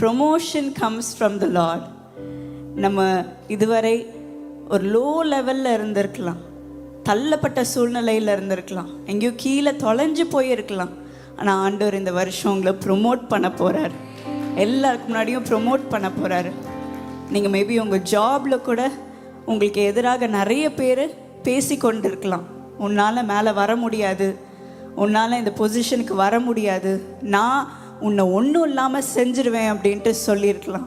Promotion comes from the Lord. நம்ம இதுவரை ஒரு லோ லெவலில் இருந்திருக்கலாம், தள்ளப்பட்ட சூழ்நிலையில் இருந்திருக்கலாம், எங்கேயோ கீழே தொலைஞ்சு போயிருக்கலாம். ஆனால் ஆண்டவர் இந்த வருஷம் உங்களை ப்ரொமோட் பண்ண போகிறார். எல்லாருக்கு முன்னாடியும் ப்ரொமோட் பண்ண போகிறாரு. நீங்கள் மேபி உங்கள் ஜாபில் கூட உங்களுக்கு எதிராக நிறைய பேர் பேசி கொண்டு இருக்கலாம். உன்னால் மேலே வர முடியாது, உன்னால் இந்த பொசிஷனுக்கு வர முடியாது, நான் உன்னை ஒன்றும் இல்லாமல் செஞ்சிருவேன் அப்படின்ட்டு சொல்லியிருக்கலாம்.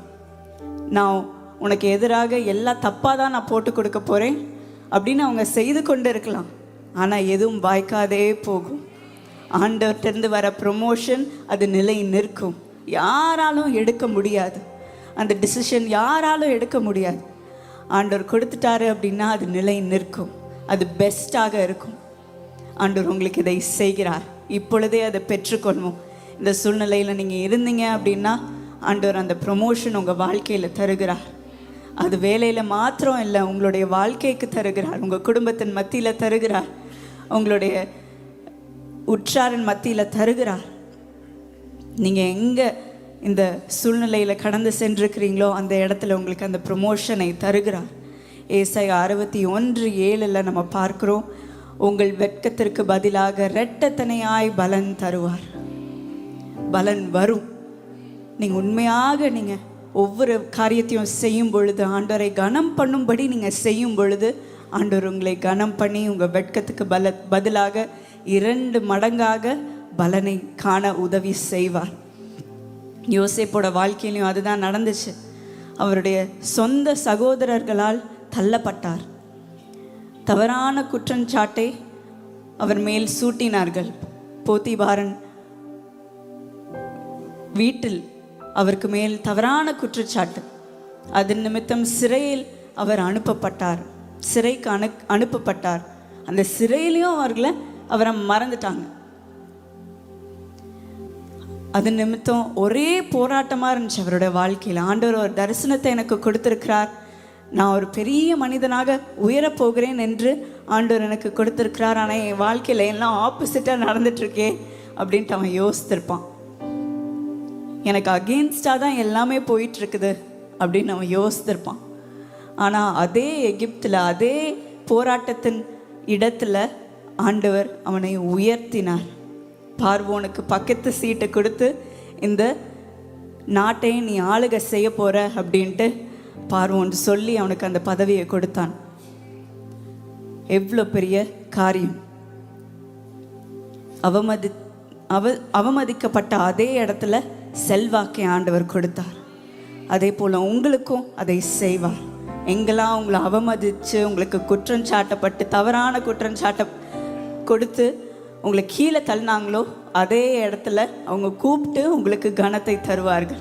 நான் உனக்கு எதிராக எல்லாம் தப்பாக தான் நான் போட்டு கொடுக்க போகிறேன் அப்படின்னு அவங்க செய்து கொண்டு இருக்கலாம். ஆனால் எதுவும் வாய்க்காதே போகும். ஆண்டவர்கிட்டருந்து வர ப்ரொமோஷன் அது நிலை நிற்கும். யாராலும் எடுக்க முடியாது, அந்த டிசிஷன் யாராலும் எடுக்க முடியாது. ஆண்டவர் கொடுத்துட்டாரு அப்படின்னா அது நிலை நிற்கும், அது பெஸ்ட்டாக இருக்கும். ஆண்டவர் உங்களுக்கு இதை செய்கிறார். இப்பொழுதே அதை பெற்றுக்கொள்வோம். இந்த சூழ்நிலையில் நீங்கள் இருந்தீங்க அப்படின்னா ஆண்டவர் அந்த ப்ரொமோஷன் உங்கள் வாழ்க்கையில் தருகிறார். அது வேலையில் மாத்திரம் இல்லை, உங்களுடைய வாழ்க்கைக்கு தருகிறார், உங்கள் குடும்பத்தின் மத்தியில் தருகிறார், உங்களுடைய உற்றாரின் மத்தியில் தருகிறார். நீங்கள் எங்கே இந்த சூழ்நிலையில் கடந்து சென்றிருக்கிறீங்களோ அந்த இடத்துல உங்களுக்கு அந்த ப்ரொமோஷனை தருகிறார். ஏசாயா 61:7 நம்ம பார்க்குறோம், உங்கள் வெட்கத்திற்கு பதிலாக இரட்டத்தனையாய் பலன் தருவார். பலன் வரும். நீங்கள் உண்மையாக நீங்கள் ஒவ்வொரு காரியத்தையும் செய்யும் பொழுது, ஆண்டவரை கனம் பண்ணும்படி நீங்கள் செய்யும் பொழுது, ஆண்டவர் உங்களை கனம் பண்ணி உங்கள் வெட்கத்துக்கு பதிலாக 2 மடங்காக பலனை காண உதவி செய்வார். யோசேப்போட வாழ்க்கையிலையும் அதுதான் நடந்துச்சு. அவருடைய சொந்த சகோதரர்களால் தள்ளப்பட்டார். தவறான குற்றச்சாட்டை அவர் மேல் சூட்டினார்கள். போத்திபாரன் வீட்டில் அவருக்கு மேல் தவறான குற்றச்சாட்டு. அதன் நிமித்தம் சிறையில் அவர் அனுப்பப்பட்டார். சிறைக்கு அனுப்பப்பட்டார். அந்த சிறையிலையும் அவரை மறந்துட்டாங்க. அது நிமித்தம் ஒரே போராட்டமாக இருந்துச்சு அவருடைய வாழ்க்கையில். ஆண்டவர் ஒரு தரிசனத்தை எனக்கு கொடுத்துருக்கிறார், நான் ஒரு பெரிய மனிதனாக உயரப்போகிறேன் என்று ஆண்டவர் எனக்கு கொடுத்துருக்கிறார். ஆனால் என் வாழ்க்கையில் எல்லாம் ஆப்போசிட்டாக நடந்துட்டுருக்கே அப்படின்ட்டு அவன் யோசித்திருப்பான். எனக்கு அகெயின்ஸ்டாக தான் எல்லாமே போயிட்டுருக்குது அப்படின்னு அவன் யோசித்திருப்பான். ஆனால் அதே எகிப்தில், அதே போராட்டத்தின் இடத்துல ஆண்டவர் அவனை உயர்த்தினார். பார்வோனுக்கு பக்கத்து சீட்டை கொடுத்து இந்த நாட்டை நீ ஆளுகை செய்ய போகிற அப்படின்ட்டு பார்வோன் சொல்லி அவனுக்கு அந்த பதவியை கொடுத்தான். எவ்வளோ பெரிய காரியம்! அவமதிக்கப்பட்ட அதே இடத்துல செல்வாக்கை ஆண்டவர் கொடுத்தார். அதே போல் உங்களுக்கும் அதை செய்வார். எங்கெல்லாம் உங்களை அவமதித்து உங்களுக்கு குற்றம் சாட்டப்பட்டு தவறான குற்றம் சாட்ட கொடுத்து உங்களை கீழே தள்ளினாங்களோ அதே இடத்துல அவங்க கூப்பிட்டு உங்களுக்கு கனத்தை தருவார்கள்.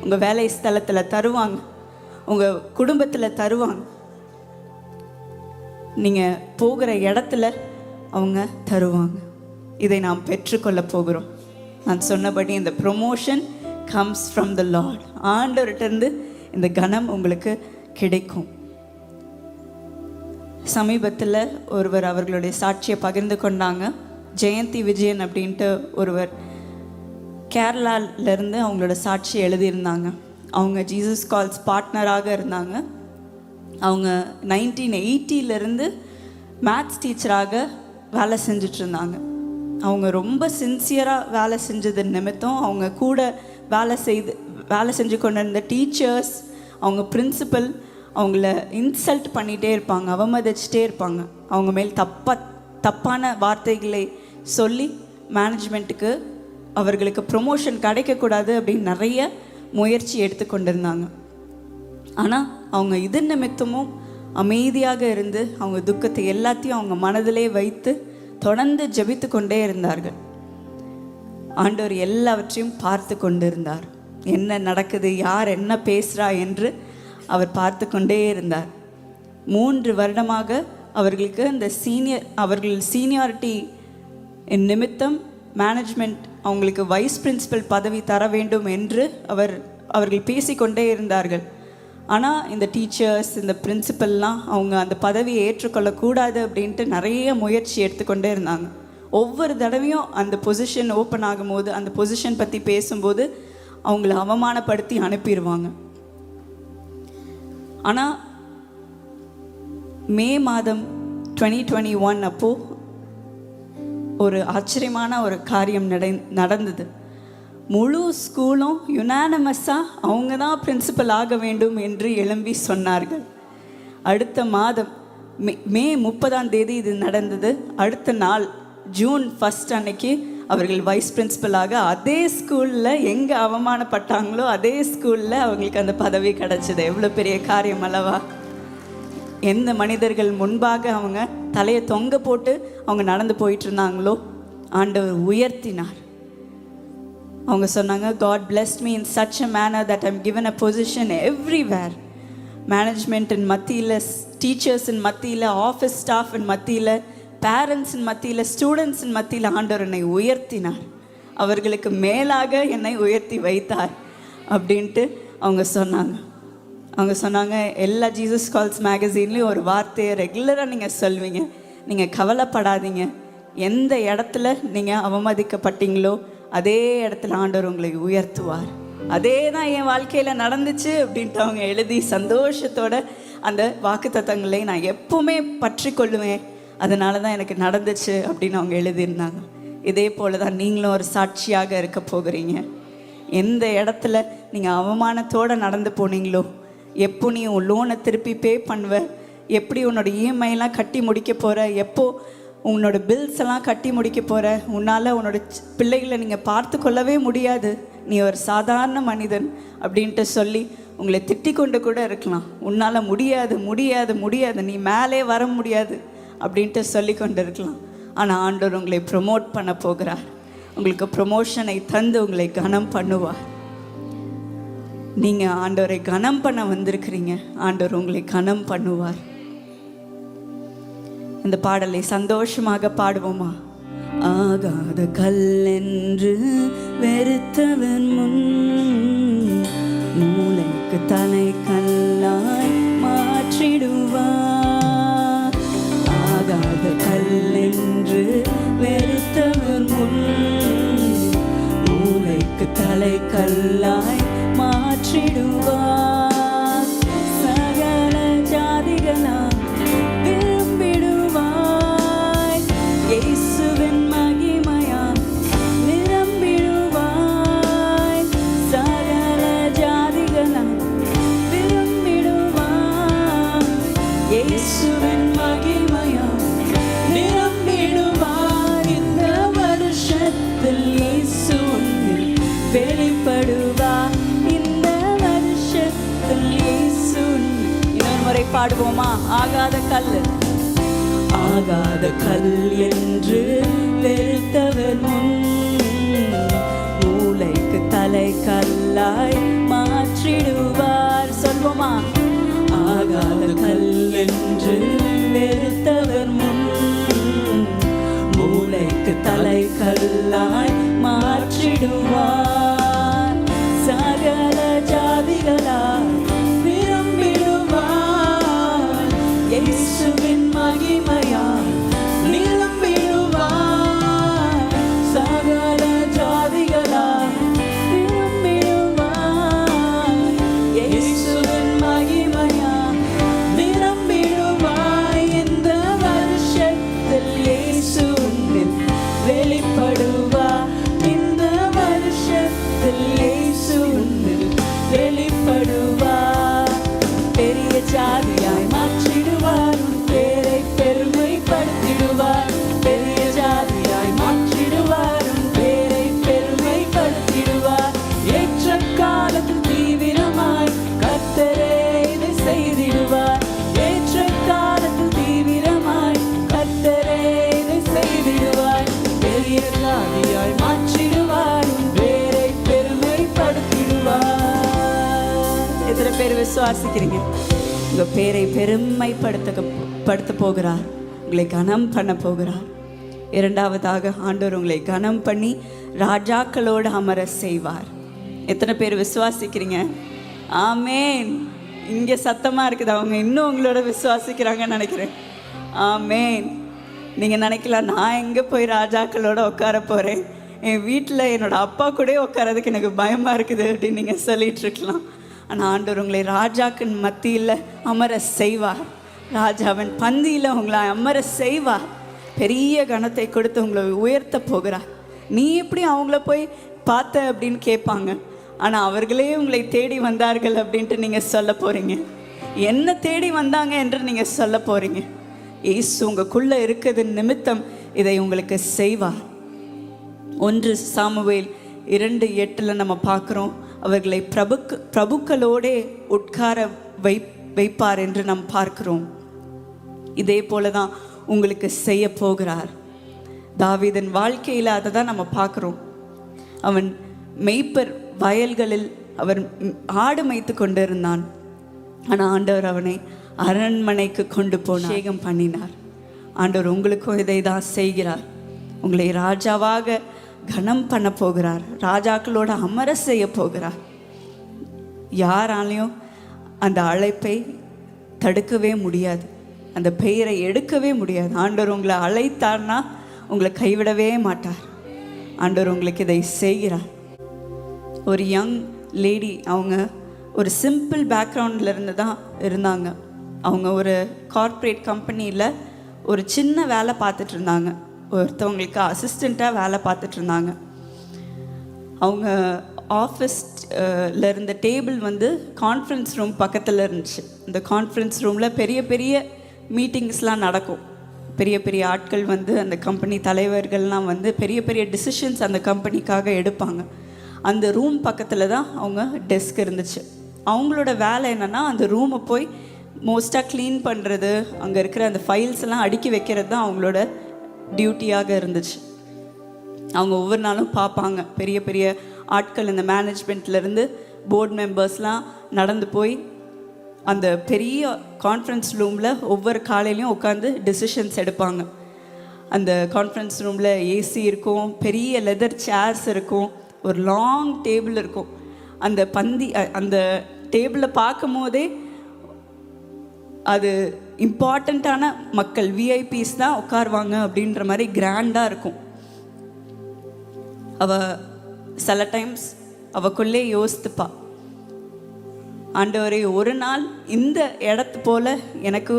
உங்கள் வேலை ஸ்தலத்தில் தருவாங்க, உங்கள் குடும்பத்தில் தருவாங்க, நீங்கள் போகிற இடத்துல அவங்க தருவாங்க. இதை நாம் பெற்றுக்கொள்ள போகிறோம். நான் சொன்னபடி இந்த promotion comes from the Lord. ஆண்டவர்கிட்டருந்து இந்த கனம் உங்களுக்கு கிடைக்கும். சமீபத்தில் ஒருவர் அவர்களுடைய சாட்சியை பகிர்ந்து கொண்டாங்க. ஜெயந்தி விஜயன் அப்படின்ட்டு ஒருவர் கேரளாவிலேருந்து அவங்களோட சாட்சியை எழுதியிருந்தாங்க. அவங்க ஜீசஸ் கால்ஸ் பார்ட்னராக இருந்தாங்க. அவங்க 1980 மேத்ஸ் டீச்சராக வேலை செஞ்சிட்ருந்தாங்க. அவங்க ரொம்ப சின்சியராக வேலை செஞ்சது நிமித்தம் அவங்க கூட வேலை செஞ்சு கொண்டு இருந்த டீச்சர்ஸ், அவங்க பிரின்சிபல் அவங்கள இன்சல்ட் பண்ணிகிட்டே இருப்பாங்க, அவமதிச்சிட்டே இருப்பாங்க. அவங்க மேல் தப்பான வார்த்தைகளை சொல்லி மேனேஜ்மெண்ட்டுக்கு அவர்களுக்கு ப்ரொமோஷன் கிடைக்கக்கூடாது அப்படின்னு நிறைய முயற்சி எடுத்துக்கொண்டிருந்தாங்க. ஆனால் அவங்க இது நிமித்தமும் அமைதியாக இருந்து அவங்க துக்கத்தை எல்லாத்தையும் அவங்க மனதிலே வைத்து தொடர்ந்து ஜெபித்து கொண்டே இருந்தார்கள். ஆண்டவர் எல்லாவற்றையும் பார்த்து கொண்டு இருந்தார். என்ன நடக்குது, யார் என்ன பேசுகிறா என்று அவர் பார்த்து கொண்டே இருந்தார். 3 வருடமாக அவர்களுக்கு இந்த அவர்கள் சீனியாரிட்டி நிமித்தம் மேனேஜ்மெண்ட் அவங்களுக்கு வைஸ் பிரின்சிபல் பதவி தர வேண்டும் என்று அவர்கள் பேசிக்கொண்டே இருந்தார்கள். ஆனால் இந்த டீச்சர்ஸ், இந்த பிரின்சிபல்லாம் அவங்க அந்த பதவியை ஏற்றுக்கொள்ளக்கூடாது அப்படின்ட்டு நிறைய முயற்சி எடுத்துக்கொண்டே இருந்தாங்க. ஒவ்வொரு தடவையும் அந்த பொசிஷன் ஓப்பன் ஆகும்போது, அந்த பொசிஷன் பற்றி பேசும்போது அவங்கள அவமானப்படுத்தி அனுப்பிடுவாங்க. ஆனால் மே மாதம் 2021 அப்போது ஒரு ஆச்சரியமான ஒரு காரியம் நடந்தது. முழு ஸ்கூலும் யுனானமஸாக அவங்க தான் பிரின்சிபல் ஆக வேண்டும் என்று எழும்பி சொன்னார்கள். அடுத்த மாதம் மே 30 இது நடந்தது. அடுத்த நாள் ஜூன் 1 அன்னைக்கு அவர்கள் வைஸ் பிரின்சிபலாக அதே ஸ்கூலில் எங்கே அவமானப்பட்டாங்களோ அதே ஸ்கூலில் அவங்களுக்கு அந்த பதவி கிடச்சிது. எவ்வளோ பெரிய காரியம் அல்லவா? எந்த மனிதர்கள் முன்பாக அவங்க தலையை தொங்க போட்டு அவங்க நடந்து போயிட்டு இருந்தாங்களோ ஆண்டவர் உயர்த்தினார். அவங்க சொன்னாங்க, God blessed me in such a manner that I'm given a position everywhere. மேனேஜ்மெண்ட்டின் மத்தியில், டீச்சர்ஸின் மத்தியில், ஆஃபீஸ் ஸ்டாஃபின் மத்தியில், பேரண்ட்ஸின் மத்தியில், ஸ்டூடெண்ட்ஸின் மத்தியில் ஆண்டவர் என்னை உயர்த்தினார். அவர்களுக்கு மேலாக என்னை உயர்த்தி வைத்தார் அப்படின்ட்டு அவங்க சொன்னாங்க. எல்லா ஜீசஸ் கால்ஸ் மேகசீன்லேயும் ஒரு வார்த்தையை ரெகுலராக நீங்கள் சொல்வீங்க. நீங்கள் கவலைப்படாதீங்க, எந்த இடத்துல நீங்கள் அவமதிக்கப்பட்டீங்களோ அதே இடத்துல ஆண்டவர் உங்களை உயர்த்துவார். அதே தான் என் வாழ்க்கையில் நடந்துச்சு அப்படின்ட்டு அவங்க எழுதி சந்தோஷத்தோட அந்த வாக்குத்தத்தங்களை நான் எப்பவுமே பற்றி கொள்ளுவேன், அதனால தான் எனக்கு நடந்துச்சு அப்படின்னு அவங்க எழுதியிருந்தாங்க. இதே போல தான் நீங்களும் ஒரு சாட்சியாக இருக்க போகிறீங்க. எந்த இடத்துல நீங்கள் அவமானத்தோடு நடந்து போனீங்களோ, எப்போ நீ உன் லோனை திருப்பி பே பண்ணுவ, எப்படி உன்னோட இஎம்ஐலாம் கட்டி முடிக்க போகிற, எப்போ உன்னோட பில்ஸ் எல்லாம் கட்டி முடிக்க போகிற, உன்னால் உன்னோட பிள்ளைகளை நீங்கள் பார்த்து கொள்ளவே முடியாது, நீ ஒரு சாதாரண மனிதன் அப்படின்ட்டு சொல்லி உங்களை திட்டி கொண்டு கூட இருக்கலாம். உன்னால் முடியாது முடியாது முடியாது, நீ மேலே வர முடியாது அப்படின்ட்டு சொல்லி கொண்டு இருக்கலாம். ஆனால் ஆண்டவர் உங்களை ப்ரொமோட் பண்ண போகிறார். உங்களுக்கு ப்ரொமோஷனை தந்து உங்களை கனம் பண்ணுவார். நீங்கள் ஆண்டவரை கனம் பண்ண வந்திருக்கிறீங்க, ஆண்டவர் உங்களை கனம் பண்ணுவார். இந்த பாடலை சந்தோஷமாக பாடுவோமா? ஆகாத கல்லென்று வெறுத்தவன் முன் மூளைக்கு தலை கல்லாய் மாற்றிடுவார். ஆகாத கல்லென்று வெறுத்தவன் முன் மூளைக்கு தலை கல்லாய் மாற்றிடுவார். சகல ஜாதிகளாம் விரும்பிடுவாய், இயேசுவின் மகிமையாம் நிரம்பிடுவாய். சகல ஜாதிகளாம் விரும்பிடுவாய், இயேசுவின் மகிமையாம் நிரம்பிடுவாய். இந்த வருஷத்தில் இயேசு வெளிப்படுவார். முறை பாடுவோமா? ஆகாத கல் என்று வெறுத்தவர் முன் மூளைக்கு தலை கல்லாய் மாற்றிடுவார். சொல்வோமா? ஆகாத கல் என்று வெறுத்தவர் முன் மூளைக்கு தலை கல்லாய் மாற்றிடுவார். சகல ஜாதிகளால் இயேசுவின் மகிமையால் நிரம்பிடுவார். சகல ஜாதிகளால் நிரம்பிடுவார். இயேசுவின் மகிமையால் நிரம்பிடுவார். இந்த வருஷத்தில் இயேசு வெளிப்படுவார். இந்த வருஷத்தில் இயேசு வெளிப்படுவார். பெரிய ஜாதியாய் மாற்றிடுவார், பேரை பெருமைப்படுத்திடுவார். பெரிய ஜாதியாய் மாற்றிடுவார், பேரை பெருமைப்படுத்திடுவார். ஏற்ற காலத்தில் தீவிரமாய் கர்த்தரே இதை செய்திடுவார். ஏற்ற காலத்தில் தீவிரமாய் கர்த்தரே இதை செய்திடுவார். பெரிய ஜாதியாய் மாற்றிடுவார், பேரை பெருமைப்படுத்திடுவார். எத்தனை பேர் விசுவாசிக்கிறீங்க? உங்கள் பேரை பெருமைப்படுத்த போகிறார், உங்களை கனம் பண்ண போகிறார். இரண்டாவதாக ஆண்டவர் உங்களை கனம் பண்ணி ராஜாக்களோடு அமர செய்வார். எத்தனை பேர் விசுவாசிக்கிறீங்க? ஆமேன். இங்கே சத்தமாக இருக்குது, அவங்க இன்னும் உங்களோட விசுவாசிக்கிறாங்கன்னு நினைக்கிறேன். ஆமேன். நீங்கள் நினைக்கலாம், நான் எங்கே போய் ராஜாக்களோட உட்கார போகிறேன், என் வீட்டில் என்னோட அப்பா கூட உட்காரதுக்கு எனக்கு பயமாக இருக்குது அப்படின்னு நீங்கள் சொல்லிட்டு இருக்கலாம். ஆனால் ஆண்டவர் உங்களை ராஜாக்கின் மத்தியில் அமர செய்வார். ராஜாவின் பந்தியில் உங்களை அமர செய்வார். பெரிய கணத்தை கொடுத்து உங்களை உயர்த்த போகிறார். நீ எப்படி அவங்கள போய் பார்த்த அப்படின்னு கேட்பாங்க. ஆனால் அவர்களே உங்களை தேடி வந்தார்கள் அப்படின்ட்டு நீங்கள் சொல்ல போகிறீங்க. என்ன தேடி வந்தாங்க என்று நீங்கள் சொல்ல போகிறீங்க. இயேசு உங்களுக்குள்ளே இருக்கிறது நிமித்தம் இதை உங்களுக்கு செய்வார். 1 சாமுவேல் 2:8 நம்ம பார்க்குறோம். அவர்களை பிரபுக்களோடே உட்கார வைப்பார் என்று நாம் பார்க்கிறோம். இதே போல தான் உங்களுக்கு செய்ய போகிறார். தாவீதின் வாழ்க்கையில் அதை தான் நம்ம பார்க்குறோம். அவன் மெய்ப்பர் வயல்களில் அவர் ஆடு மேய்த்து கொண்டிருந்தான். ஆனால் ஆண்டவர் அவனை அரண்மனைக்கு கொண்டு போய் அபிஷேகம் பண்ணினார். ஆண்டவர் உங்களுக்கும் இதை தான் செய்கிறார். உங்களை ராஜாவாக கனம் பண்ண போகிறார். ராஜாக்களோட அமர செய்ய போகிறார். யாராலையும் அந்த அழைப்பை தடுக்கவே முடியாது. அந்த பெயரை எடுக்கவே முடியாது. ஆண்டவர் உங்களை அழைத்தார்னா உங்களை கைவிடவே மாட்டார். ஆண்டவர் உங்களுக்கு இதை செய்கிறார். ஒரு யங் லேடி, அவங்க ஒரு சிம்பிள் பேக்ரவுண்டில் இருந்து தான் இருந்தாங்க. அவங்க ஒரு கார்ப்பரேட் கம்பெனியில் ஒரு சின்ன வேலை பார்த்துட்டு இருந்தாங்க. ஒருத்தவங்களுக்கு அசிஸ்டண்ட்டாக வேலை பார்த்துட்டு இருந்தாங்க. அவங்க ஆஃபீஸில் இருந்த டேபிள் வந்து கான்ஃபரன்ஸ் ரூம் பக்கத்தில் இருந்துச்சு. இந்த கான்ஃபரன்ஸ் ரூமில் பெரிய பெரிய மீட்டிங்ஸ்லாம் நடக்கும். பெரிய பெரிய ஆட்கள் வந்து அந்த கம்பெனி தலைவர்கள்லாம் வந்து பெரிய பெரிய டிசிஷன்ஸ் அந்த கம்பெனிக்காக எடுப்பாங்க. அந்த ரூம் பக்கத்தில் தான் அவங்க டெஸ்க் இருந்துச்சு. அவங்களோட வேலை என்னென்னா அந்த ரூமை போய் மோஸ்ட்டாக க்ளீன் பண்ணுறது, அங்கே இருக்கிற அந்த ஃபைல்ஸ் எல்லாம் அடுக்கி வைக்கிறது தான் அவங்களோட டியூட்டியாக இருந்துச்சு. அவங்க ஒவ்வொரு நாளும் பார்ப்பாங்க. பெரிய பெரிய ஆட்கள் இந்த மேனேஜ்மெண்ட்லேருந்து போர்டு மெம்பர்ஸ்லாம் நடந்து போய் அந்த பெரிய கான்ஃபரன்ஸ் ரூமில் ஒவ்வொரு காலையிலையும் உட்காந்து டிசிஷன்ஸ் எடுப்பாங்க. அந்த கான்ஃபரன்ஸ் ரூமில் ஏசி இருக்கும், பெரிய லெதர் சேர்ஸ் இருக்கும், ஒரு லாங் டேபிள் இருக்கும். அந்த டேபிளை பார்க்கும் போதே அது இம்பார்ட்டண்ட்டான மக்கள், விஐபிஸ் தான் உட்காருவாங்க அப்படின்ற மாதிரி கிராண்டாக இருக்கும். சில டைம்ஸ் அவக்குள்ளே யோசித்துப்பா, ஆண்டவரே ஒரு நாள் இந்த இடத்தை போல் எனக்கு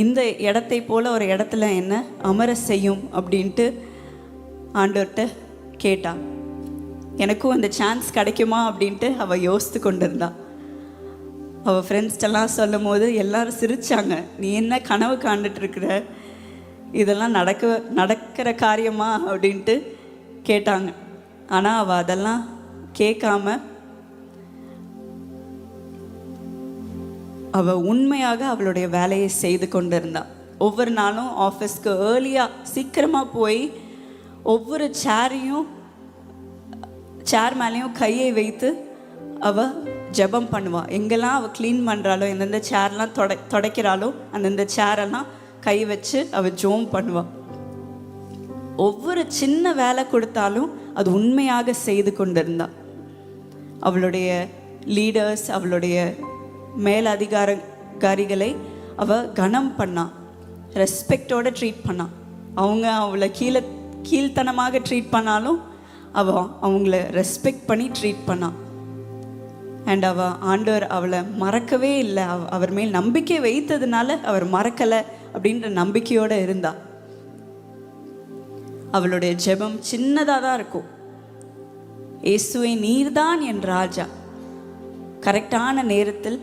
இந்த இடத்தை போல் ஒரு இடத்துல என்ன அமர செய்யும் அப்படின்ட்டு ஆண்டவர்கிட்ட கேட்டா. எனக்கும் அந்த சான்ஸ் கிடைக்குமா அப்படின்ட்டு அவள் யோசித்து கொண்டிருந்தா. அவள் ஃப்ரெண்ட்ஸ்டெல்லாம் சொல்லும் போது எல்லாரும் சிரித்தாங்க. நீ என்ன கனவு காண்டுட்ருக்குற, இதெல்லாம் நடக்கிற காரியமா அப்படின்ட்டு கேட்டாங்க. ஆனால் அவள் அதெல்லாம் கேட்காம அவள் உண்மையாக அவளுடைய வேலையை செய்து கொண்டிருந்தாள். ஒவ்வொரு நாளும் ஆஃபீஸ்க்கு ஏர்லியாக சீக்கிரமாக போய் ஒவ்வொரு சேர் மேலேயும் கையை வைத்து அவள் ஜெபம் பண்ணுவாள். எங்கெல்லாம் அவள் க்ளீன் பண்ணுறாளோ, எந்தெந்த சேர்லாம் துடைக்கிறாளோ அந்தந்த சேரெல்லாம் கை வச்சு அவள் ஜோம் பண்ணுவாள். ஒவ்வொரு சின்ன வேலை கொடுத்தாலும் அது உண்மையாக செய்து கொண்டிருந்தாள். அவளுடைய லீடர்ஸ், அவளுடைய மேலதிகாரிகளை அவள் கனம் பண்ணான், ரெஸ்பெக்டோடு ட்ரீட் பண்ணான். அவங்க அவளை கீழ்த்தனமாக ட்ரீட் பண்ணாலும் அவங்கள ரெஸ்பெக்ட் பண்ணி ட்ரீட் பண்ணான். அண்ட் ஆண்டவர் அவளை மறக்கவே இல்லை. அவர் மேல் நம்பிக்கை வைத்ததுனால அவர் மறக்கலை அப்படின்ற நம்பிக்கையோடு இருந்தா. அவளுடைய ஜெபம் சின்னதாக தான் இருக்கும். இயேசுவே நீர்தான் என் ராஜா, கரெக்டான நேரத்தில்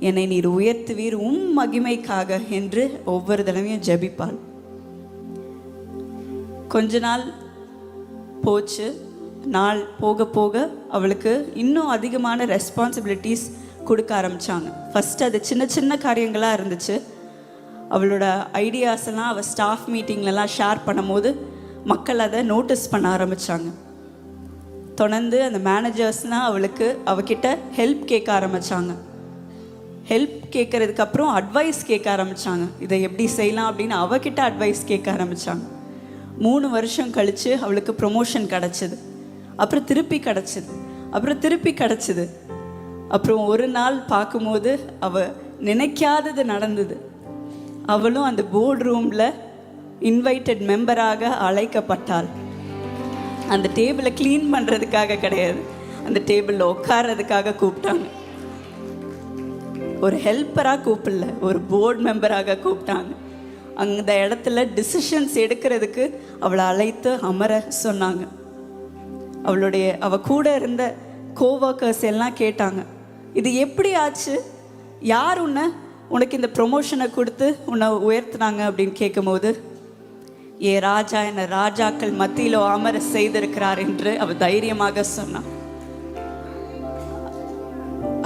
என்னை நீர் உயர்த்துவீர் மகிமைக்காக என்று ஒவ்வொரு தடவையும் ஜெபிப்பாள். கொஞ்ச நாள் போச்சு. நாள் போக போக அவளுக்கு இன்னும் அதிகமான ரெஸ்பான்சிபிலிட்டிஸ் கொடுக்க ஆரம்பித்தாங்க. ஃபஸ்ட்டு அது சின்ன சின்ன காரியங்களாக இருந்துச்சு. அவளோட ஐடியாஸ் எல்லாம் அவள் ஸ்டாஃப் மீட்டிங்லலாம் ஷேர் பண்ணும்போது மக்கள் அதை நோட்டீஸ் பண்ண ஆரம்பித்தாங்க. தொடர்ந்து அந்த மேனேஜர்ஸ்னால் அவகிட்ட ஹெல்ப் கேட்க ஆரம்பித்தாங்க. ஹெல்ப் கேட்குறதுக்கப்புறம் அட்வைஸ் கேட்க ஆரம்பித்தாங்க. இதை எப்படி செய்யலாம் அப்படின்னு அவகிட்ட அட்வைஸ் கேட்க ஆரம்பித்தாங்க. 3 வருஷம் கழித்து அவளுக்கு ப்ரொமோஷன் கிடச்சிது. அப்புறம் திருப்பி கிடச்சிது. அப்புறம் ஒரு நாள் பார்க்கும்போது அவள் நினைக்காதது நடந்தது. அவளும் அந்த போர்டு ரூமில் இன்வைட்டட் மெம்பராக அழைக்கப்பட்டாள். அந்த டேபிளை க்ளீன் பண்ணுறதுக்காக கிடையாது, அந்த டேபிளில் உட்கார்றதுக்காக கூப்பிட்டாங்க. ஒரு ஹெல்ப்பராக கூப்பிடல, ஒரு போர்டு மெம்பராக கூப்பிட்டாங்க. அந்த இடத்துல டிசிஷன்ஸ் எடுக்கிறதுக்கு அவளை அழைத்து அமர சொன்னாங்க. அவ கூட இருந்த கோவர்க்கர்ஸ் எல்லாம் கேட்டாங்க, இது எப்படி ஆச்சு, யார் உனக்கு இந்த ப்ரொமோஷனை கொடுத்து உன்னை உயர்த்தினாங்க அப்படின்னு கேட்கும்போது, ஏ ராஜா என்னை ராஜாக்கள் மத்தியிலோ அமர செய்திருக்கிறார் என்று அவள் தைரியமாக சொன்னான்.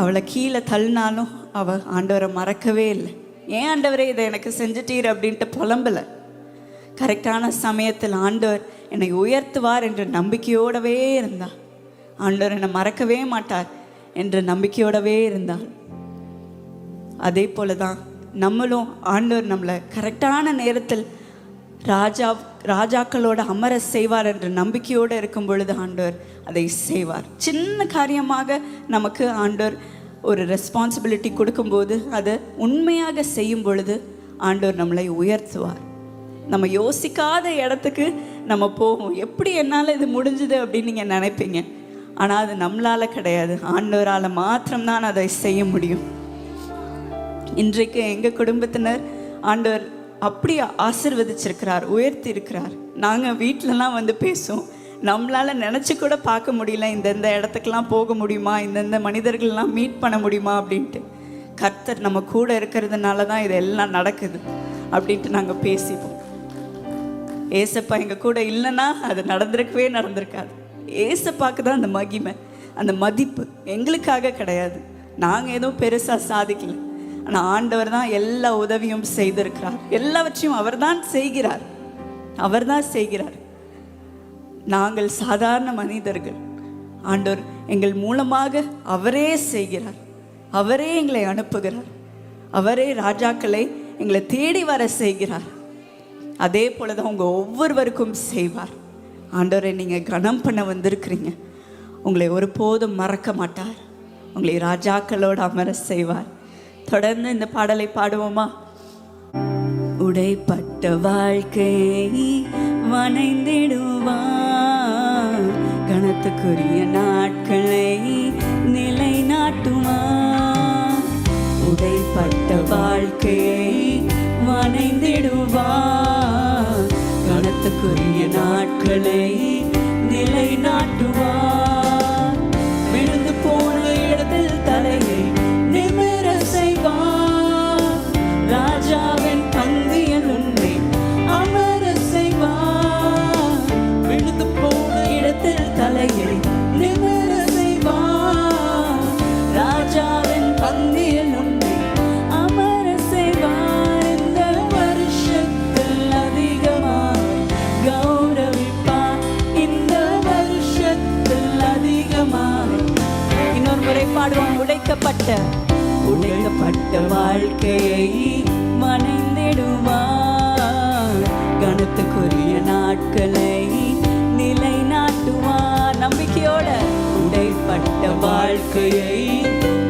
அவளை கீழே தள்ளினாலும் அவள் ஆண்டவரை மறக்கவே இல்லை. ஏன் ஆண்டவரே இதை எனக்கு செஞ்சிட்டீர் அப்படின்ட்டு புலம்பலை. கரெக்டான சமயத்தில் ஆண்டவர் என்னை உயர்த்துவார் என்ற நம்பிக்கையோடவே இருந்தாள். ஆண்டவர் என்னை மறக்கவே மாட்டார் என்ற நம்பிக்கையோடவே இருந்தாள். அதே போல தான் நம்மளும் ஆண்டவர் நம்மளை கரெக்டான நேரத்தில் ராஜாக்களோட அமர செய்வார் என்ற நம்பிக்கையோடு இருக்கும் பொழுது ஆண்டவர் அதை செய்வார். சின்ன காரியமாக நமக்கு ஆண்டவர் ஒரு ரெஸ்பான்சிபிலிட்டி கொடுக்கும்போது அதை உண்மையாக செய்யும் பொழுது ஆண்டவர் நம்மளை உயர்த்துவார். நம்ம யோசிக்காத இடத்துக்கு நம்ம போவோம். எப்படி என்னால் இது முடிஞ்சுது அப்படின்னு நீங்கள் நினைப்பீங்க, ஆனால் அது நம்மளால் கிடையாது, ஆண்டவரால் மாத்திரம்தான் அதை செய்ய முடியும். இன்றைக்கு எங்கள் குடும்பத்தினர் ஆண்டவர் அப்படி ஆசீர்வதிச்சிருக்கிறார், உயர்த்தி இருக்கிறார். நாங்கள் வீட்டிலலாம் வந்து பேசுவோம், நம்மளால் நினச்சி கூட பார்க்க முடியல இந்தந்த இடத்துக்கெலாம் போக முடியுமா, இந்தந்த மனிதர்கள்லாம் மீட் பண்ண முடியுமா அப்படின்ட்டு. கர்த்தர் நம்ம கூட இருக்கிறதுனால தான் இதெல்லாம் நடக்குது அப்படின்ட்டு நாங்கள் பேசிப்போம். ஏசப்பா எங்கள் கூட இல்லைன்னா அது நடந்திருக்காது. ஏசப்பாக்கு தான் அந்த மகிமை, அந்த மதிப்பு எங்களுக்காக கிடையாது. நாங்கள் எதுவும் பெருசாக சாதிக்கல, ஆனால் ஆண்டவர் தான் எல்லா உதவியும் செய்திருக்கிறார். எல்லாவற்றையும் அவர் தான் செய்கிறார். நாங்கள் சாதாரண மனிதர்கள், ஆண்டவர் எங்கள் மூலமாக அவரே செய்கிறார். அவரே எங்களை அனுப்புகிறார். அவரே ராஜாக்களை எங்களை தேடி வர செய்கிறார். அதே போல தான் உங்கள் ஒவ்வொருவருக்கும் செய்வார். ஆண்டவரை நீங்கள் கனம் பண்ண வந்திருக்கிறீங்க, உங்களை ஒருபோதும் மறக்க மாட்டார். உங்களை ராஜாக்களோடு அமர செய்வார். தொடர்ந்து இந்த பாடலை பாடுவோமா? உடைப்பட்ட வாழ்க்கையை வணைந்திடுவார், கணத்துக்குரிய நாட்களை நிலைநாட்டுவார். உடைப்பட்ட வாழ்க்கையை வணைந்திடுவார், கணத்துக்குரிய நாட்களை நிலைநாட்டுவார். விழுந்து போன இடத்தில் தலையை நிமிர செய்வார், ராஜாவின் பந்தியில் உன்னை அமர செய்வார். விழுந்து போன இடத்தில் தலையை நிமிர செய்வார், ராஜாவின் பந்தியில் உன்னை அமர செய்வார். இந்த வருஷத்தில் அதிகமாக கௌரவிப்பார், இந்த வருஷத்தில் அதிகமாக. இன்னொரு முறை பாடுவோம். உடைக்கப்பட்ட வாழ்க்கையை வணைந்திடுவார், கணத்துக்குரிய நாட்களை நிலைநாட்டுவார். நம்பிக்கையோட உடைப்பட்ட வாழ்க்கையை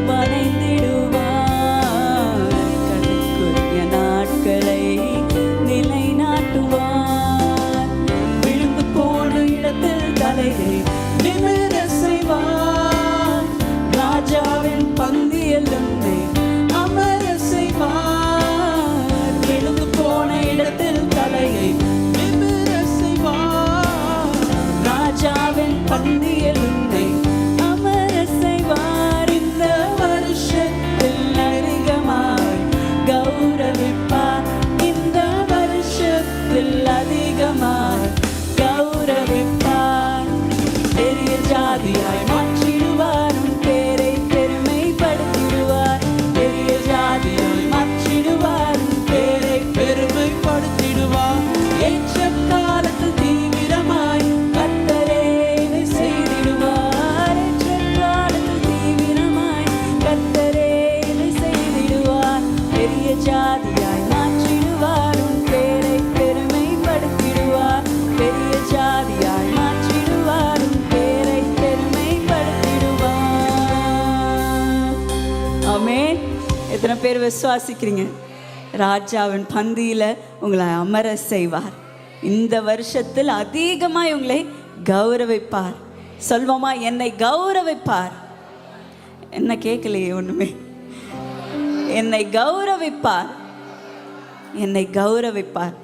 வணைந்திடுவார், கணத்துக்குரிய நாட்களை நிலைநாட்டுவார். விழுந்து போன இடத்தில் தலையை நிமிர செய்வார், ராஜாவின் பந்தியில் உன்னை அமர செய்வார். விழுந்து போன இடத்தில் தலையை நிமிர செய்வார், ராஜாவின் பந்தியில் உன்னை அமர செய்வார். இந்த வருஷத்தில் அதிகமாய் கௌரவிப்பார், இந்த வருஷத்தில் அதிகமாய் கௌரவிப்பார். பெரிய ஜாதியாய் மாற்றிடுவார், உன் பேரை பெருமைப்படுத்திடுவார். பெரிய ஜாதியாய் மாற்றிடுவார், உன் பேரை பெருமைப்படுத்திடுவார். ஏற்ற காலத்தில் தீவிரமாய் கர்த்தரே இதை செய்திடுவார். ஏற்ற காலத்தில் தீவிரமாய் கர்த்தரே இதை செய்திடுவார். பெரிய ஜாதியாய் மாற்றிடுவார், உன் பேரை பெருமைப்படுத்திடுவார். பெரிய ஜாதியாய் மாற்றிடுவார், உன் பேரை பெருமைப்படுத்திடுவார். ஆமென். எத்தனை பேர் விசுவாசிக்கிறீங்க? ராஜாவின் பந்தியில் உங்களை அமர செய்வார். இந்த வருஷத்தில் அதிகமாக உங்களை கௌரவிப்பார். சொல்வோமா? என்னை கௌரவிப்பார். என்ன கேட்கலையே ஒன்றுமே. என்னை கௌரவிப்பார், என்னை கௌரவிப்பார்.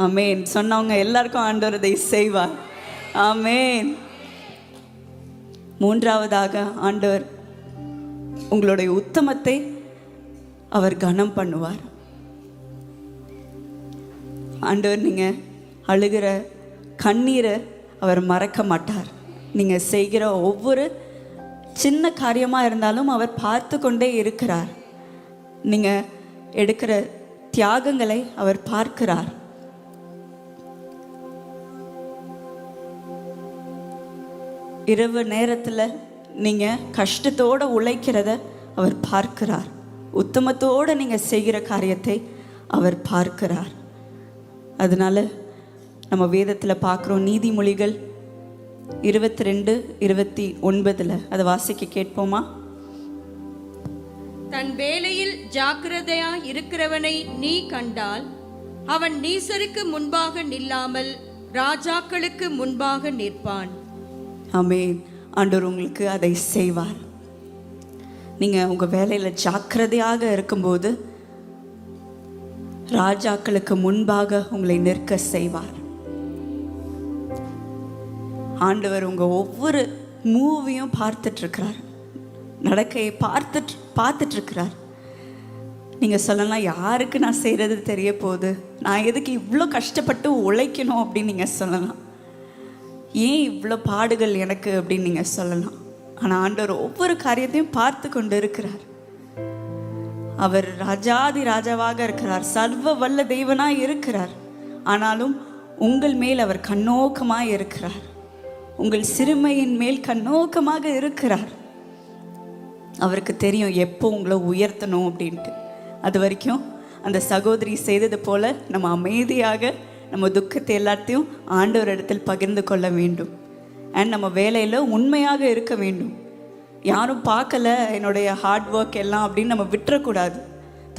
ஆமேன். சொன்னவங்க எல்லாருக்கும் ஆண்டவர் இதை செய்வார். ஆமேன். மூன்றாவதாக ஆண்டவர் உங்களுடைய உத்தமத்தை அவர் கனம் பண்ணுவார். ஆண்டவர் நீங்கள் அழுகிற கண்ணீரை அவர் மறக்க மாட்டார். நீங்கள் செய்கிற ஒவ்வொரு சின்ன காரியமாக இருந்தாலும் அவர் பார்த்து கொண்டே இருக்கிறார். நீங்கள் எடுக்கிற தியாகங்களை அவர் பார்க்கிறார். இரவு நேரத்தில் நீங்கள் கஷ்டத்தோடு உழைக்கிறத அவர் பார்க்கிறார். உத்தமத்தோடு நீங்கள் செய்கிற காரியத்தை அவர் பார்க்கிறார். அதனால நம்ம வேதத்தில் பார்க்குறோம். நீதிமொழிகள் 22:29 அதை வாசிக்க கேட்போமா? தன் வேலையில் ஜாக்கிரதையா இருக்கிறவனை நீ கண்டால் அவன் நீசருக்கு முன்பாக நில்லாமல் ராஜாக்களுக்கு முன்பாக நிற்பான். ஆமென். ஆண்டவர் உங்களுக்கு அதை செய்வார். நீங்கள் உங்கள் வேலையில் ஜாக்கிரதையாக இருக்கும்போது ராஜாக்களுக்கு முன்பாக உங்களை நிற்க செய்வார். ஆண்டவர் உங்கள் ஒவ்வொரு மூவியும் பார்த்துட்ருக்கிறார், நடக்கையை பார்த்துட்ருக்கிறார். நீங்கள் சொல்லலாம், யாருக்கு நான் செய்கிறது தெரிய போகுது, நான் எதுக்கு இவ்வளோ கஷ்டப்பட்டு உழைக்கணும் அப்படின்னு நீங்கள் சொல்லலாம். ஏன் இவ்வளோ பாடுகள் எனக்கு அப்படின்னு நீங்கள் சொல்லலாம். ஆனால் ஆண்டவர் ஒவ்வொரு காரியத்தையும் பார்த்து கொண்டு இருக்கிறார். அவர் ராஜாதி ராஜாவாக இருக்கிறார், சர்வ வல்ல தெய்வனாக இருக்கிறார். ஆனாலும் உங்கள் மேல் அவர் கண்ணோக்கமாக இருக்கிறார். உங்கள் சிறுமையின் மேல் கண்ணோக்கமாக இருக்கிறார். அவருக்கு தெரியும் எப்போ உங்களை உயர்த்தணும் அப்படின்ட்டு. அது வரைக்கும் அந்த சகோதரி செய்தது போல் நம்ம அமைதியாக நம்ம துக்கத்தை எல்லாத்தையும் ஆண்டவர் இடத்தில் பகிர்ந்து கொள்ள வேண்டும். அண்ட் நம்ம வேலையில் உண்மையாக இருக்க வேண்டும். யாரும் பார்க்கல என்னுடைய ஹார்ட் ஒர்க் எல்லாம் அப்படின்னு நம்ம விட்டுறக்கூடாது.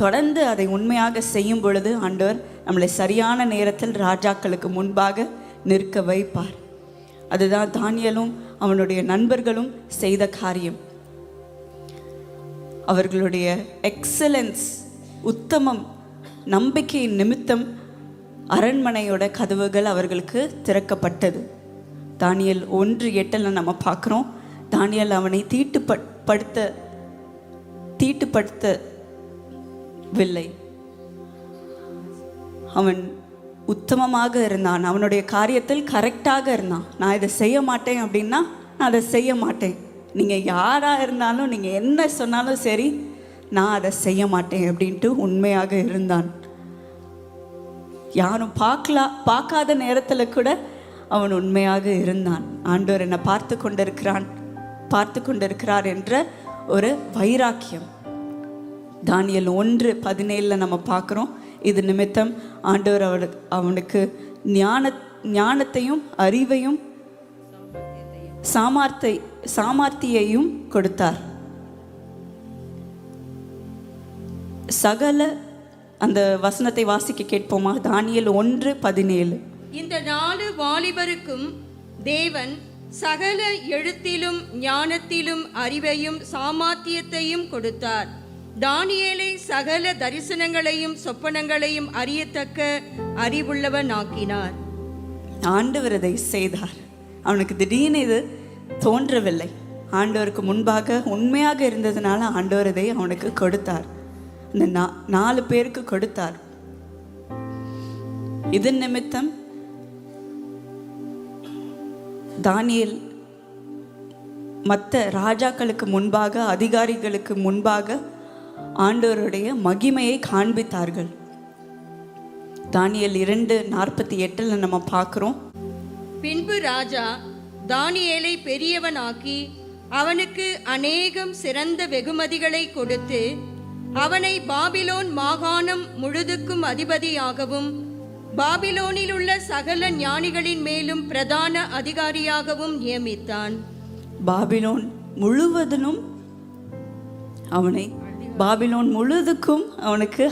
தொடர்ந்து அதை உண்மையாக செய்யும் பொழுது ஆண்டவர் நம்மளை சரியான நேரத்தில் ராஜாக்களுக்கு முன்பாக நிற்க வைப்பார். அதுதான் தானியேலும் அவனுடைய நண்பர்களும் செய்த காரியம். அவர்களுடைய எக்ஸலன்ஸ், உத்தமம், நம்பிக்கையின் நிமித்தம் அரண்மனையோட கதவுகள் அவர்களுக்கு திறக்கப்பட்டது. தானியேல் 1:8 நம்ம பார்க்குறோம். தானியேல் அவனை தீட்டுப்படுத்தவில்லை. அவன் உத்தமமாக இருந்தான். அவனுடைய காரியத்தில் கரெக்டாக இருந்தான். நான் இதை செய்ய மாட்டேன் அப்படின்னா நான் அதை செய்ய மாட்டேன். நீங்கள் யாராக இருந்தாலும் நீங்கள் என்ன சொன்னாலும் சரி, நான் அதை செய்ய மாட்டேன் அப்படின்ட்டு உண்மையாக இருந்தான். யாரும் பார்க்காத நேரத்தில் கூட அவன் உண்மையாக இருந்தான். ஆண்டவர் என்னை பார்த்து கொண்டிருக்கிறார் என்ற ஒரு வைராக்கியம். தானியேல் 1:17 நம்ம பார்க்குறோம். இது நிமித்தம் ஆண்டவர் அவனுக்கு ஞானத்தையும் அறிவையும் சாமர்த்தியையும் கொடுத்தார். சகல அந்த வசனத்தை வாசிக்க கேட்போமா? தானியேல் 1:17. இந்த 4 வாலிபருக்கும் தேவன் சகல எழுத்திலும் ஞானத்திலும் அறிவையும் சாமர்த்தியத்தையும் கொடுத்தார். தானியேலை சகல தரிசனங்களையும் சொப்பனங்களையும் அறியத்தக்க அறிவுள்ளவன் ஆக்கினார். ஆண்டவர் அதை செய்தார். அவனுக்கு திடீர்னு இது தோன்றவில்லை. ஆண்டவருக்கு முன்பாக உண்மையாக இருந்ததுனால ஆண்டவர் இதை அவனுக்கு கொடுத்தார். இந்த 4 பேருக்கு கொடுத்தார். இதன் நிமித்தம் தானியேல் மற்ற ராஜாக்களுக்கு முன்பாக, அதிகாரிகளுக்கு முன்பாக ஆண்டவருடைய மகிமையை காண்பித்தார்கள். தானியேல் 2:48 நம்ம பார்க்கிறோம். பின்பு ராஜா தானியேலை பெரியவனாக்கி அவனுக்கு அநேகம் சிறந்த வெகுமதிகளை கொடுத்து அவனை பாபிலோன் மாகாணம் முழுதுக்கும் அதிபதியாகவும் பாபிலோனில் உள்ள சகல ஞானிகளின் மேலும் பிரதான அதிகாரியாகவும் நியமித்தான். பாபிலோன் முழுவதிலும் அவனை பாபிலோன் முழுதுக்கும் அவனுக்கு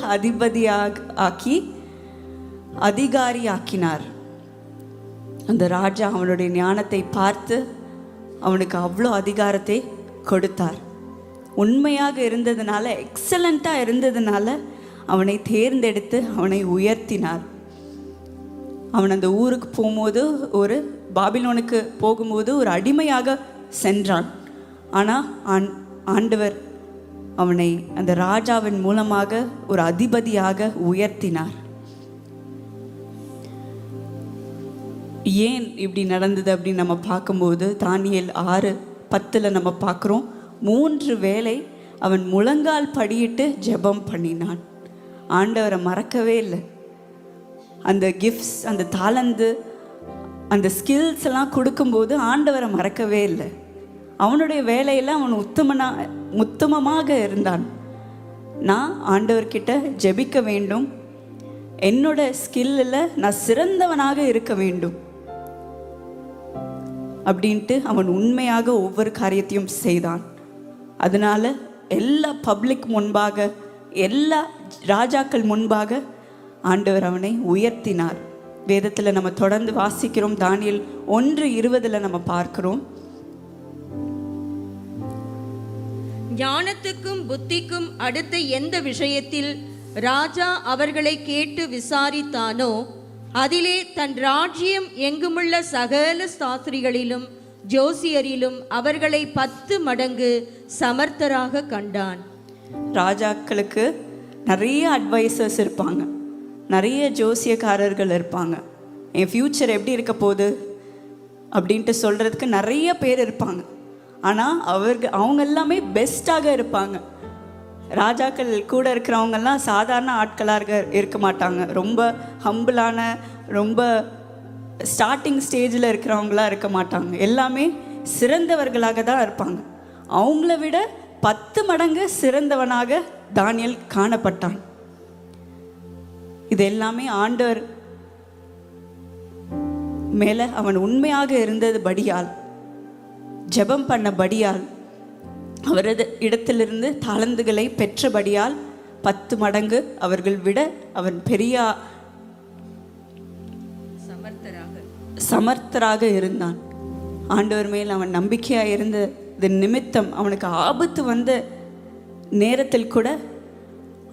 ஆக்கி அதிகாரியாக்கினார். அந்த ராஜா அவனுடைய ஞானத்தை பார்த்து அவனுக்கு அவ்வளோ அதிகாரத்தை கொடுத்தார். உண்மையாக இருந்ததுனால, எக்ஸலண்ட்டாக இருந்ததுனால அவனை தேர்ந்தெடுத்து அவனை உயர்த்தினார். அவன் அந்த ஊருக்கு போகும்போது, பாபிலோனுக்கு போகும்போது ஒரு அடிமையாக சென்றான். ஆனால் ஆண்டவர் அவனை அந்த ராஜாவின் மூலமாக ஒரு அதிபதியாக உயர்த்தினார். ஏன் இப்படி நடந்தது அப்படின்னு நம்ம பார்க்கும்போது, தானியேல் 6:10 நம்ம பார்க்குறோம், 3 வேளை அவன் முழங்கால் படியிட்டு ஜெபம் பண்ணினான். ஆண்டவரை மறக்கவே இல்லை. அந்த கிஃப்ட்ஸ், அந்த தாளந்து, அந்த ஸ்கில்ஸ் எல்லாம் கொடுக்கும்போது ஆண்டவரை மறக்கவே இல்லை. அவனுடைய வேலையில் அவன் உத்தமமாக இருந்தான். நான் ஆண்டவர்கிட்ட ஜெபிக்க வேண்டும், என்னோட ஸ்கில்லில் நான் சிறந்தவனாக இருக்க வேண்டும் அப்படின்ட்டு அவன் உண்மையாக ஒவ்வொரு காரியத்தையும் செய்தான். அதனால எல்லா பப்ளிக் முன்பாக, எல்லா ராஜாக்கள் முன்பாக ஆண்டவர் அவனை உயர்த்தினார். வேதத்தில் நம்ம தொடர்ந்து வாசிக்கிறோம். தானியேல் 1:20 நம்ம பார்க்கிறோம், ஞானத்துக்கும் புத்திக்கும் அடுத்த எந்த விஷயத்தில் ராஜா அவர்களை கேட்டு விசாரித்தானோ அதிலே தன் ராஜ்யம் எங்குமுள்ள சகல சாஸ்திரிகளிலும் ஜோசியரிலும் அவர்களை 10 மடங்கு சமர்த்தராக கண்டான். ராஜாக்களுக்கு நிறைய அட்வைசர்ஸ் இருப்பாங்க, நிறைய ஜோசியக்காரர்கள் இருப்பாங்க. என் ஃப்யூச்சர் எப்படி இருக்க போகுது அப்படின்ட்டு சொல்கிறதுக்கு நிறைய பேர் இருப்பாங்க. ஆனால் அவங்க எல்லாமே பெஸ்ட்டாக இருப்பாங்க. ராஜாக்கள் கூட இருக்கிறவங்கெல்லாம் சாதாரண ஆட்களாக இருக்க மாட்டாங்க. ரொம்ப ஹம்பிளான, ரொம்ப ஸ்டார்டிங் ஸ்டேஜில் இருக்கிறவங்களாக இருக்க மாட்டாங்க. எல்லாமே சிறந்தவர்களாக தான் இருப்பாங்க. அவங்கள விட 10 மடங்கு சிறந்தவனாக தானியேல் காணப்பட்டான். இது எல்லாமே ஆண்டவர் மேலே அவன் உண்மையாக இருந்தது படியால், ஜெபம் பண்ணபடியால், அவரது இடத்திலிருந்து தாளந்துகளை பெற்றபடியால் 10 மடங்கு அவர்கள் விட அவன் பெரிய சமர்த்தராக இருந்தான். ஆண்டவர் மேல் அவன் நம்பிக்கையாக இருந்தது நிமித்தம் அவனுக்கு ஆபத்து வந்த நேரத்தில் கூட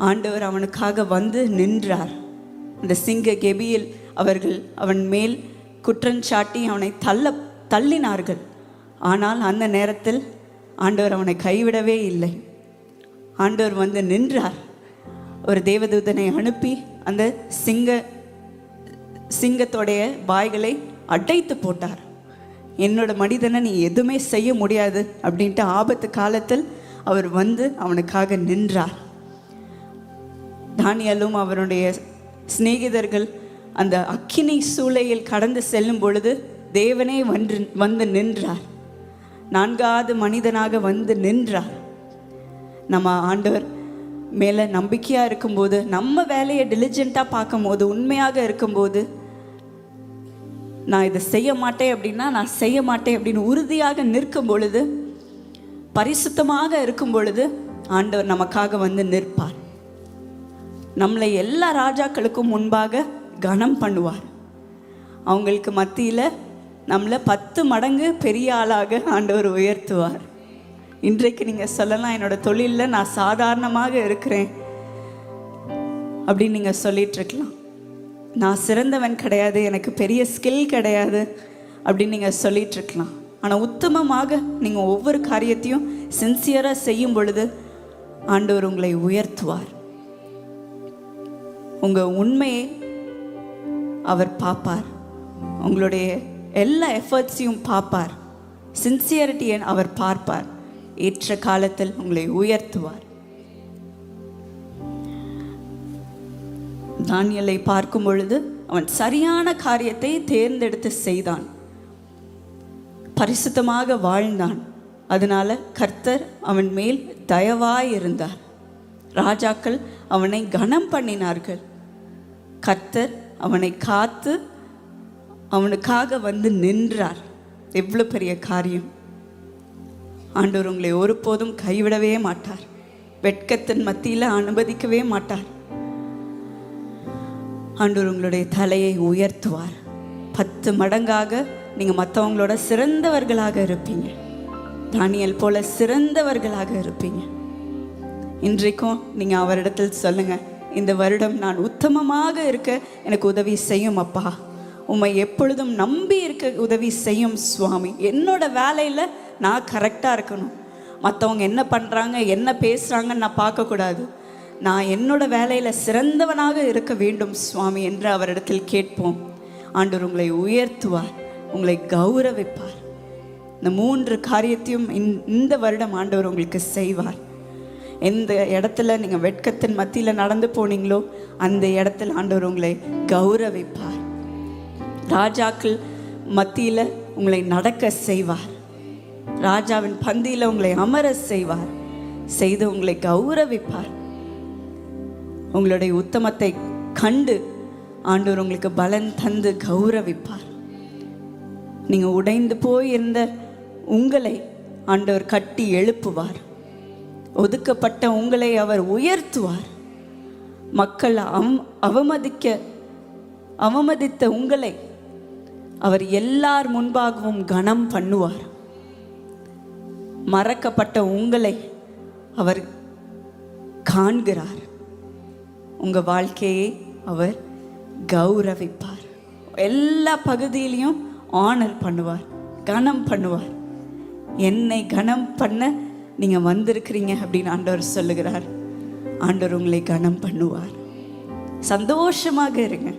ஆண்டவர் அவனுக்காக வந்து நின்றார். அந்த சிங்க கெபியில் அவர்கள் அவன் மேல் குற்றஞ்சாட்டி அவனை தள்ளினார்கள். ஆனால் அந்த நேரத்தில் ஆண்டவர் அவனை கைவிடவே இல்லை. ஆண்டவர் வந்து நின்றார். ஒரு தேவதூதனை அனுப்பி அந்த சிங்கத்தோடைய வாய்களை அடைத்து போட்டார். என்னோட மனிதனை நீ எதுவுமே செய்ய முடியாது அப்படின்ட்டு ஆபத்து காலத்தில் அவர் வந்து அவனுக்காக நின்றார். தானியேலும் அவருடைய சிநேகிதர்கள் அந்த அக்கினி சூளையில் கடந்து செல்லும் பொழுது தேவனே வந்து நின்றார். 4வது மனிதனாக வந்து நின்றார். நம்ம ஆண்டவர் மேலே நம்பிக்கையாக இருக்கும்போது, நம்ம வேலையை டிலிஜெண்ட்டாக பார்க்கும்போது, உண்மையாக இருக்கும்போது, நான் இதை செய்ய மாட்டேன் அப்படின்னா நான் செய்ய மாட்டேன் அப்படின்னு உறுதியாக நிற்கும் பொழுது, பரிசுத்தமாக இருக்கும் பொழுது ஆண்டவர் நமக்காக வந்து நிற்பார். நம்மளை எல்லா ராஜாக்களுக்கும் முன்பாக கனம் பண்ணுவார். அவங்களுக்கு மத்தியில் நம்மளை 10 மடங்கு பெரிய ஆளாக ஆண்டவர் உயர்த்துவார். இன்றைக்கு நீங்கள் சொல்லலாம், என்னோடய தொழிலில் நான் சாதாரணமாக இருக்கிறேன் அப்படின்னு நீங்கள் சொல்லிகிட்ருக்கலாம். நான் சிறந்தவன் கிடையாது, எனக்கு பெரிய ஸ்கில் கிடையாது அப்படின்னு நீங்கள் சொல்லிகிட்ருக்கலாம். ஆனால் உத்தமமாக நீங்கள் ஒவ்வொரு காரியத்தையும் சின்சியராக செய்யும் பொழுது ஆண்டவர் உங்களை உயர்த்துவார். உங்கள் உண்மையை அவர் பார்ப்பார். உங்களுடைய எல்லா எஃபர்ட்ஸையும் பார்ப்பார். சின்சியரிட்டியை அவர் பார்ப்பார். ஏற்ற காலத்தில் உங்களை உயர்த்துவார். தானியேலை பார்க்கும் பொழுது அவன் சரியான காரியத்தை தேர்ந்தெடுத்து செய்தான், பரிசுத்தமாக வாழ்ந்தான். அதனால கர்த்தர் அவன் மேல் தயவாய் இருந்தார். ராஜாக்கள் அவனை கனம் பண்ணினார்கள். கர்த்தர் அவனை காத்து அவனுக்காக வந்து நின்றார். எவ்வளோ பெரிய காரியம்! ஆண்டவர் உங்களை ஒருபோதும் கைவிடவே மாட்டார். வெட்கத்தின் மத்தியில் அனுமதிக்கவே மாட்டார். ஆண்டவர் உங்களுடைய தலையை உயர்த்துவார். 10 மடங்காக நீங்கள் மற்றவங்களோட சிறந்தவர்களாக இருப்பீங்க. தானியேல் போல சிறந்தவர்களாக இருப்பீங்க. இன்றைக்கும் நீங்கள் அவரிடத்தில் சொல்லுங்கள், இந்த வருடம் நான் உத்தமமாக இருக்க எனக்கு உதவி செய்யும் அப்பா. உம்மை எப்பொழுதும் நம்பி இருக்க உதவி செய்யும் சுவாமி. என்னோட வேலையில் நான் கரெக்டாக இருக்கணும். மற்றவங்க என்ன பண்ணுறாங்க என்ன பேசுகிறாங்கன்னு நான் பார்க்கக்கூடாது. நான் என்னோட வேலையில் சிறந்தவனாக இருக்க வேண்டும் சுவாமி என்று அவரிடத்தில் கேட்போம். ஆண்டவர் உங்களை உயர்த்துவார், உங்களை கௌரவிப்பார். இந்த 3 காரியத்தையும் இந்த வருடம் ஆண்டவர் உங்களுக்கு செய்வார். எந்த இடத்துல நீங்கள் வெட்கத்தின் மத்தியில் நடந்து போனீங்களோ அந்த இடத்துல ஆண்டவர் உங்களை கௌரவிப்பார். ராஜாக்கள் மத்தியில் உங்களை நடக்க செய்வார். ராஜாவின் பந்தியில் உங்களை அமர செய்வார். செய்து உங்களை கௌரவிப்பார். உங்களுடைய உத்தமத்தை கண்டு ஆண்டவர் உங்களுக்கு பலன் தந்து கௌரவிப்பார். நீங்கள் உடைந்து போயிருந்த உங்களை ஆண்டவர் கட்டி எழுப்புவார். ஒதுக்கப்பட்ட உங்களை அவர் உயர்த்துவார். மக்கள் அவமதித்த உங்களை அவர் எல்லார் முன்பாகவும் கனம் பண்ணுவார். மறக்கப்பட்ட உங்களை அவர் காண்கிறார். உங்கள் வாழ்க்கையை அவர் கௌரவிப்பார். எல்லா பகுதியிலையும் ஆனர் பண்ணுவார், கனம் பண்ணுவார். என்னை கனம் பண்ண நீங்கள் வந்திருக்கிறீங்க அப்படின்னு ஆண்டவர் சொல்லுகிறார். ஆண்டவர் உங்களை கனம் பண்ணுவார். சந்தோஷமாக இருங்க,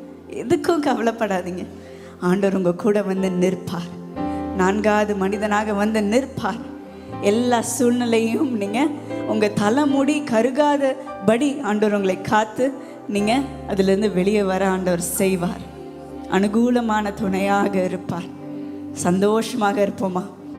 எதுக்கும் கவலைப்படாதீங்க. ஆண்டவர் உங்கள் கூட வந்து நிற்பார். 4வது மனிதனாக வந்து நிற்பார். எல்லா சூழ்நிலையும் நீங்கள் உங்கள் தலைமுடி கருகாதபடி ஆண்டவர் உங்களை காத்து நீங்கள் அதிலிருந்து வெளியே வர ஆண்டவர் செய்வார். அனுகூலமான துணையாக இருப்பார். சந்தோஷமாக இருப்போமா?